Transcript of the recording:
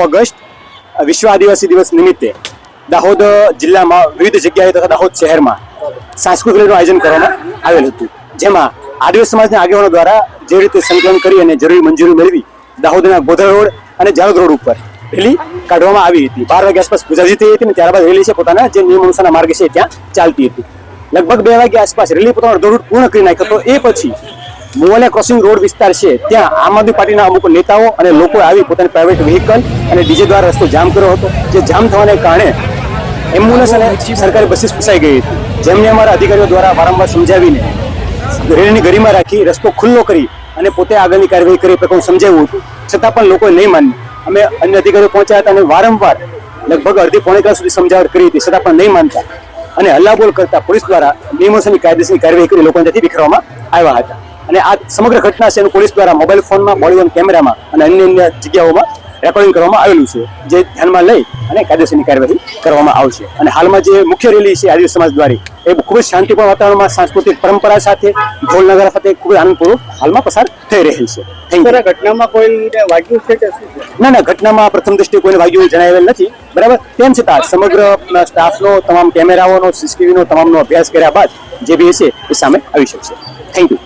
August વિશ્વ આદિવાસી દિવસ નિમિત્તે દાહોદ જિલ્લામાં વિવિધ જગ્યાએ તથા દાહોદ શહેરમાં સાંસ્કૃતિક રેલીનું આયોજન કરવામાં આવેલું હતું, જેમાં આદિવાસી સમાજના આગેવાનો દ્વારા જે રીતે સંકલન કરી અને જરૂરી મંજૂરી મેળવી દાહોદના ગોધરા રોડ અને જાલોદ રોડ ઉપર રેલી કાઢવામાં આવી હતી. 12 વાગ્યા આસપાસ ગુજારી થઈ હતી અને ત્યારબાદ રેલી છે પોતાના જે નિયમ અનુસારના માર્ગે છે ત્યાં ચાલતી હતી. લગભગ 2 વાગ્યા આસપાસ રેલી પોતાનો અડધો રૂટ પૂર્ણ કરી નાખ્યો હતો. એ પછી મોવાલિયા ક્રોસિંગ રોડ વિસ્તાર છે ત્યાં આમ આદમી પાર્ટીના અમુક નેતાઓ અને લોકો આવી પોતાની પ્રાઇવેટ વ્હીકલ અને ડીજે દ્વારા રસ્તો જામ કર્યો હતો. જે જામ થવાને કારણે એમ્બ્યુલન્સ અને સરકારી બસીસ ફસાઈ ગઈ હતી, જેમને અમારા અધિકારીઓ દ્વારા વારંવાર સમજાવીને રેલીની ગરિમા રાખી રસ્તો ખુલ્લો કરી અને પોતે આગળની કાર્યવાહી કરી પ્રકારનું સમજાવ્યું હતું, છતાં પણ લોકોએ નહીં માની. અમે અન્ય અધિકારીઓ પહોંચ્યા હતા અને વારંવાર લગભગ અડધી પોણી કલાક સુધી સમજાવટ કરી હતી, છતાં પણ નહીં માનતા અને હલ્લાબોલ કરતા પોલીસ દ્વારા નિયમોસરની કાયદેસરની કાર્યવાહી કરી લોકોને ત્યાંથી વિખેરવામાં આવ્યા હતા. અને આ સમગ્ર ઘટના છે એનું પોલીસ દ્વારા મોબાઈલ ફોનમાં, બોડી ઓન કેમેરામાં અને અન્ય જગ્યાઓમાં રેકોર્ડિંગ કરવામાં આવેલું છે, જે ધ્યાનમાં લઈ અને કાયદેસરની કાર્યવાહી કરવામાં આવશે. અને હાલમાં જે મુખ્ય રેલી છે આદિવાસી સમાજ દ્વારા એ ખૂબ જ શાંતિપૂર્ણ વાતાવરણમાં સાંસ્કૃતિક પરંપરા સાથે ઢોલ નગારા સાથે ખૂબ જ આનંદપૂર્વક હાલમાં પસાર થઈ રહી છે. ઘટનામાં કોઈને વાગ્યું છે કે શું? ના, ઘટનામાં પ્રથમ દ્રષ્ટિએ કોઈને વાગ્યું જણાવેલ નથી, બરાબર. તેમ છતાં સમગ્ર સ્ટાફનો, તમામ કેમેરાઓનો, સીસીટીવીનો તમામનો અભ્યાસ કર્યા બાદ જે બી છે એ સામે આવી શકશે. Thank you.